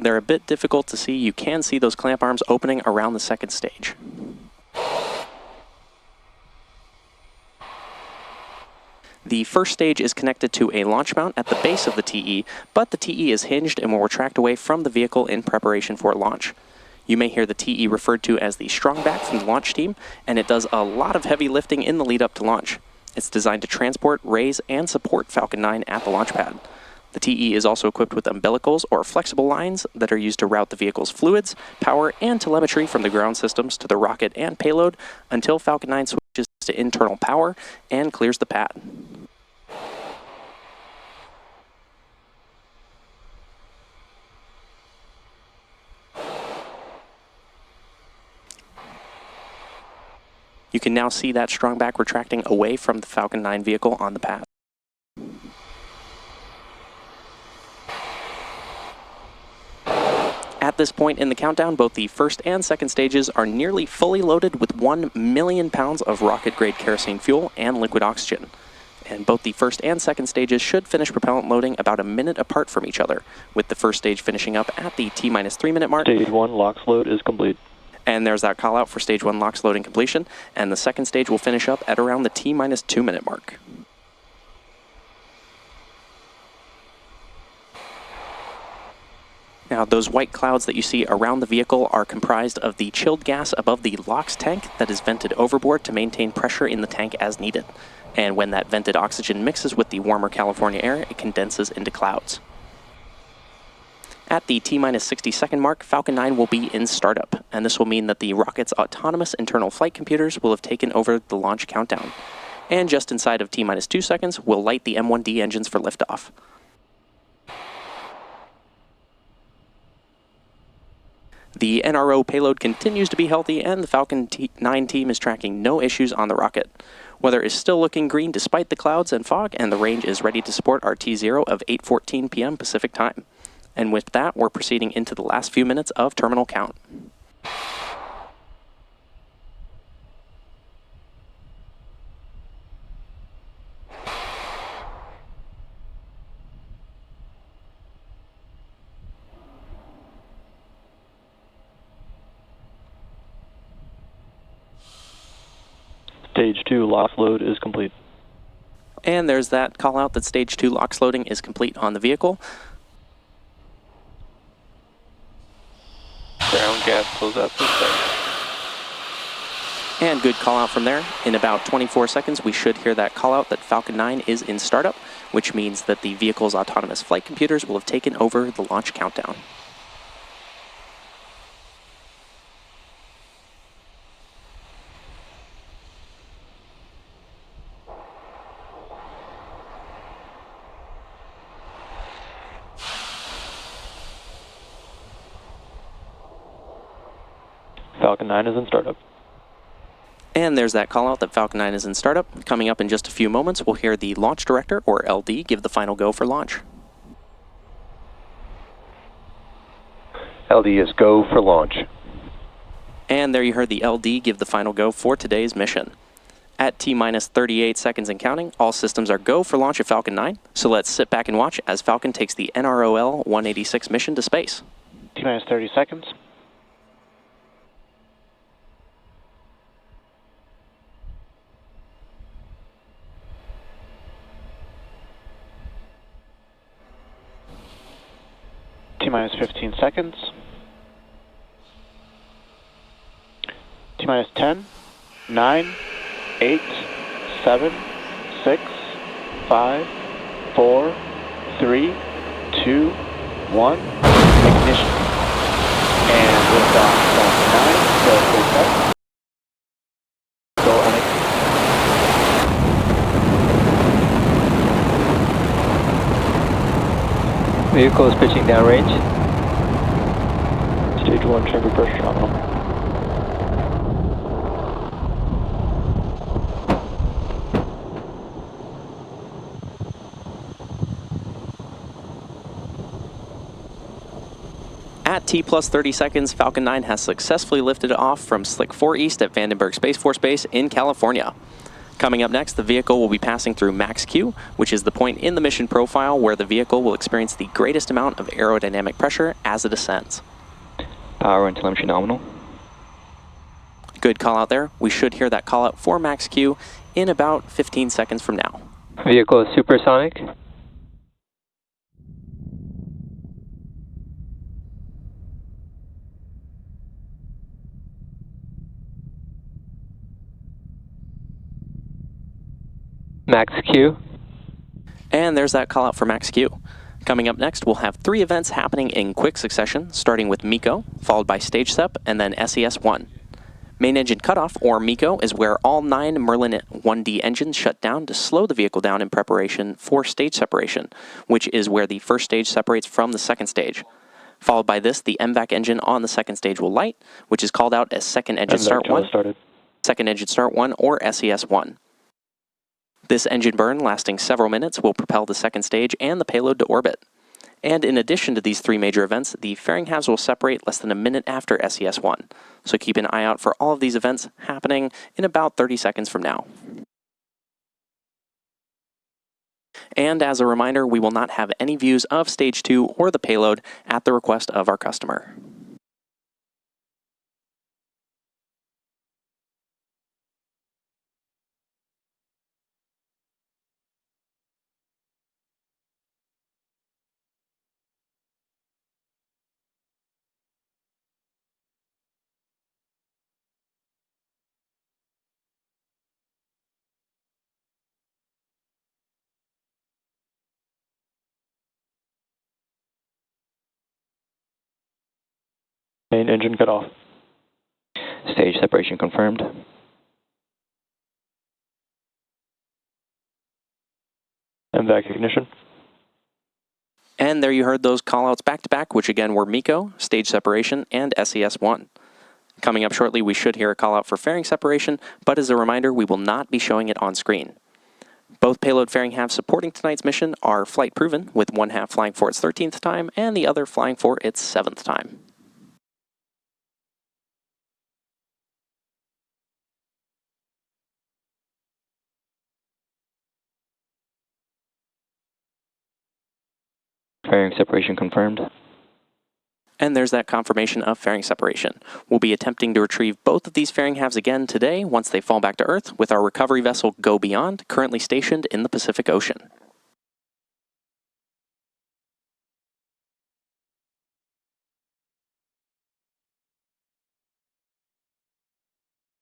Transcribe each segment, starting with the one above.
they're a bit difficult to see. You can see those clamp arms opening around the second stage. The first stage is connected to a launch mount at the base of the TE, but the TE is hinged and will retract away from the vehicle in preparation for launch. You may hear the TE referred to as the strongback from the launch team, and it does a lot of heavy lifting in the lead up to launch. It's designed to transport, raise, and support Falcon 9 at the launch pad. The TE is also equipped with umbilicals or flexible lines that are used to route the vehicle's fluids, power, and telemetry from the ground systems to the rocket and payload until Falcon 9 switches to internal power and clears the pad. You can now see that strongback retracting away from the Falcon 9 vehicle on the pad. At this point in the countdown, both the first and second stages are nearly fully loaded with 1 million pounds of rocket-grade kerosene fuel and liquid oxygen. And both the first and second stages should finish propellant loading about a minute apart from each other, with the first stage finishing up at the T-minus 3 minute mark. Stage 1 LOX load is complete. And there's that call out for stage 1 LOX loading completion, and the second stage will finish up at around the T-minus 2 minute mark. Now, those white clouds that you see around the vehicle are comprised of the chilled gas above the LOX tank that is vented overboard to maintain pressure in the tank as needed. And when that vented oxygen mixes with the warmer California air, it condenses into clouds. At the T-minus 60-second mark, Falcon 9 will be in startup, and this will mean that the rocket's autonomous internal flight computers will have taken over the launch countdown. And just inside of T-minus 2 seconds, we'll light the M1D engines for liftoff. The NRO payload continues to be healthy, and the Falcon 9 team is tracking no issues on the rocket. Weather is still looking green despite the clouds and fog, and the range is ready to support our T0 of 8:14 p.m. Pacific time. And with that, we're proceeding into the last few minutes of terminal count. Stage 2 LOX load is complete. And there's that call out that stage 2 LOX loading is complete on the vehicle. Ground gas close out to start. And good call out from there. In about 24 seconds, we should hear that call out that Falcon 9 is in startup, which means that the vehicle's autonomous flight computers will have taken over the launch countdown. Falcon 9 is in startup. And there's that call out that Falcon 9 is in startup. Coming up in just a few moments, we'll hear the launch director, or LD, give the final go for launch. LD is go for launch. And there you heard the LD give the final go for today's mission. At T-minus 38 seconds and counting, all systems are go for launch of Falcon 9. So let's sit back and watch as Falcon takes the NROL-186 mission to space. T-minus 30 seconds. T-minus 15 seconds. T-minus 10, 9, 8, 7, 6, 5, 4, 3, 2, 1. Ignition. And liftoff Falcon 9, go full up. Go on it. Vehicle is pitching downrange. Stage 1 chamber pressure nominal. At T plus 30 seconds, Falcon 9 has successfully lifted off from Slick 4 East at Vandenberg Space Force Base in California. Coming up next, the vehicle will be passing through max Q, which is the point in the mission profile where the vehicle will experience the greatest amount of aerodynamic pressure as it ascends. Power and telemetry nominal. Good call out there. We should hear that call out for max Q in about 15 seconds from now. Vehicle is supersonic. Max Q. And there's that call out for max Q. Coming up next, we'll have 3 events happening in quick succession, starting with MECO, followed by stage SEP, and then SES-1. Main engine cutoff, or MECO, is where all 9 Merlin 1D engines shut down to slow the vehicle down in preparation for stage separation, which is where the first stage separates from the second stage. Followed by this, the MVAC engine on the second stage will light, which is called out as second engine start 1, second engine start 1, or SES-1. This engine burn, lasting several minutes, will propel the second stage and the payload to orbit. And in addition to these 3 major events, the fairing halves will separate less than a minute after SES-1. So keep an eye out for all of these events happening in about 30 seconds from now. And as a reminder, we will not have any views of Stage 2 or the payload at the request of our customer. Main engine cut off. Stage separation confirmed. MVAC ignition. And there you heard those callouts back to back, which again were MECO, stage separation, and SES-1. Coming up shortly, we should hear a callout for fairing separation, but as a reminder, we will not be showing it on screen. Both payload fairing halves supporting tonight's mission are flight proven, with one half flying for its 13th time and the other flying for its 7th time. Fairing separation confirmed. And there's that confirmation of fairing separation. We'll be attempting to retrieve both of these fairing halves again today once they fall back to Earth with our recovery vessel Go Beyond, currently stationed in the Pacific Ocean.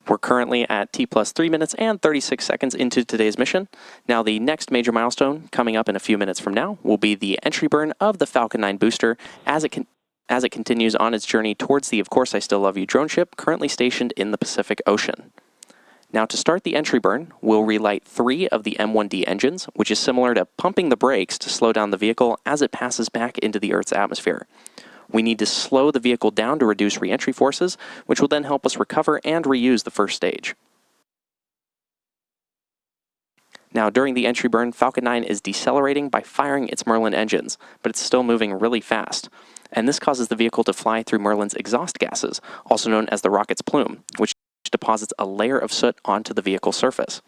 We're currently at T plus 3 minutes and 36 seconds into today's mission. Now the next major milestone coming up in a few minutes from now will be the entry burn of the Falcon 9 booster as it continues on its journey towards the Of Course I Still Love You drone ship currently stationed in the Pacific Ocean. Now to start the entry burn, we'll relight 3 of the M1D engines, which is similar to pumping the brakes to slow down the vehicle as it passes back into the Earth's atmosphere. We need to slow the vehicle down to reduce re-entry forces, which will then help us recover and reuse the first stage. Now, during the entry burn, Falcon 9 is decelerating by firing its Merlin engines, but it's still moving really fast. And this causes the vehicle to fly through Merlin's exhaust gases, also known as the rocket's plume, which deposits a layer of soot onto the vehicle surface.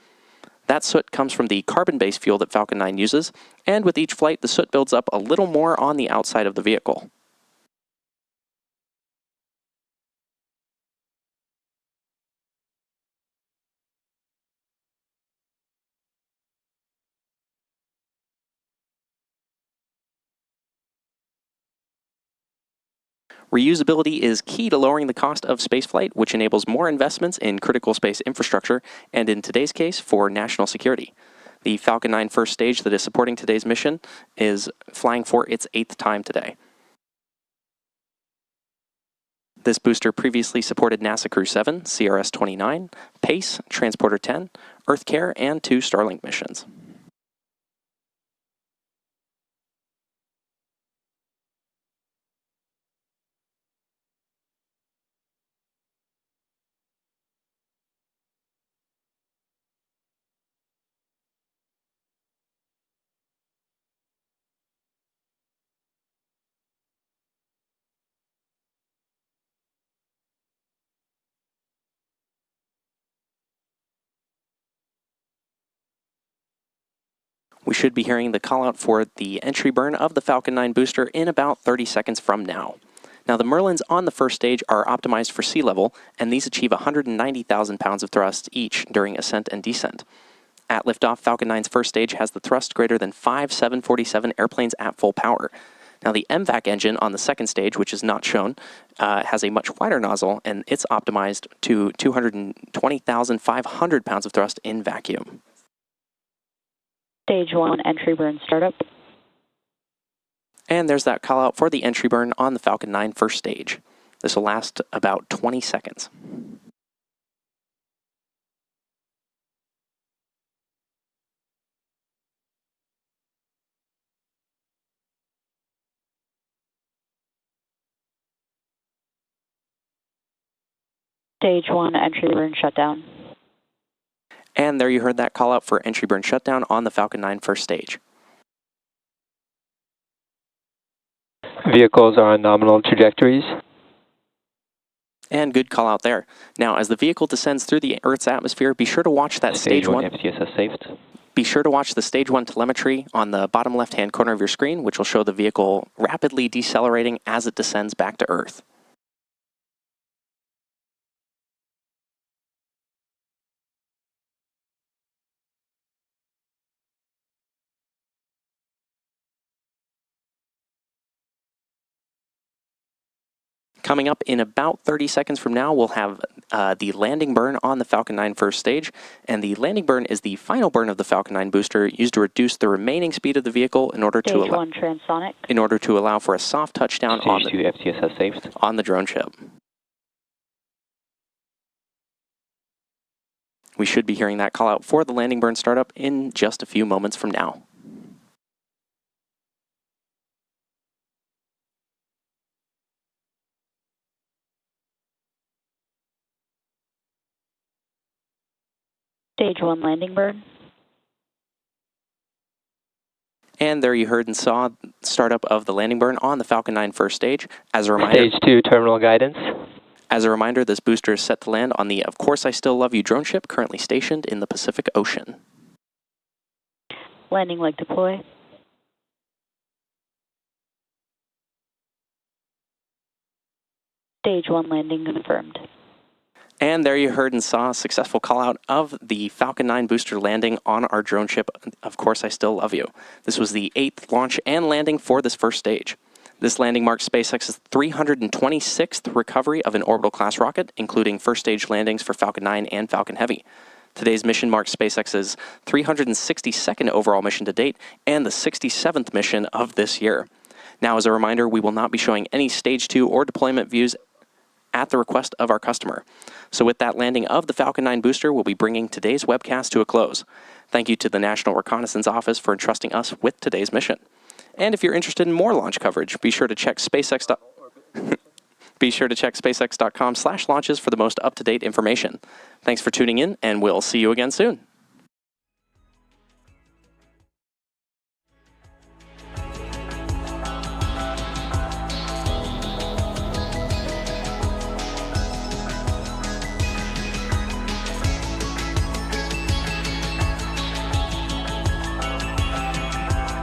That soot comes from the carbon-based fuel that Falcon 9 uses, and with each flight, the soot builds up a little more on the outside of the vehicle. Reusability is key to lowering the cost of spaceflight, which enables more investments in critical space infrastructure, and in today's case, for national security. The Falcon 9 first stage that is supporting today's mission is flying for its 8th time today. This booster previously supported NASA Crew 7, CRS-29, PACE, Transporter 10, EarthCare, and 2 Starlink missions. We should be hearing the call out for the entry burn of the Falcon 9 booster in about 30 seconds from now. Now, the Merlins on the first stage are optimized for sea level, and these achieve 190,000 pounds of thrust each during ascent and descent. At liftoff, Falcon 9's first stage has the thrust greater than 5 747 airplanes at full power. Now, the MVAC engine on the second stage, which is not shown, has a much wider nozzle, and it's optimized to 220,500 pounds of thrust in vacuum. Stage 1 entry burn startup. And there's that call out for the entry burn on the Falcon 9 first stage. This will last about 20 seconds. Stage 1 entry burn shutdown. And there you heard that call out for entry burn shutdown on the Falcon 9 first stage. Vehicles are on nominal trajectories. And good call out there. Now, as the vehicle descends through the Earth's atmosphere, be sure to watch that stage 1 FTSS saved. Be sure to watch the stage 1 telemetry on the bottom left-hand corner of your screen, which will show the vehicle rapidly decelerating as it descends back to Earth. Coming up in about 30 seconds from now, we'll have the landing burn on the Falcon 9 first stage, and the landing burn is the final burn of the Falcon 9 booster used to reduce the remaining speed of the vehicle in order to allow for a soft touchdown Stage 2 FTSS saved. on the drone ship. We should be hearing that call out for the landing burn startup in just a few moments from now. Stage 1 landing burn. And there you heard and saw startup of the landing burn on the Falcon 9 first stage. As a reminder, Stage 2 terminal guidance. As a reminder, this booster is set to land on the Of Course I Still Love You drone ship currently stationed in the Pacific Ocean. Landing leg deploy. Stage 1 landing confirmed. And there you heard and saw a successful call out of the Falcon 9 booster landing on our drone ship, Of Course I Still Love You. This was the 8th launch and landing for this first stage. This landing marks SpaceX's 326th recovery of an orbital class rocket, including first stage landings for Falcon 9 and Falcon Heavy. Today's mission marks SpaceX's 362nd overall mission to date and the 67th mission of this year. Now, as a reminder, we will not be showing any stage 2 or deployment views at the request of our customer. So with that landing of the Falcon 9 booster, we'll be bringing today's webcast to a close. Thank you to the National Reconnaissance Office for entrusting us with today's mission. And if you're interested in more launch coverage, be sure to check SpaceX.com/launches for the most up-to-date information. Thanks for tuning in, and we'll see you again soon.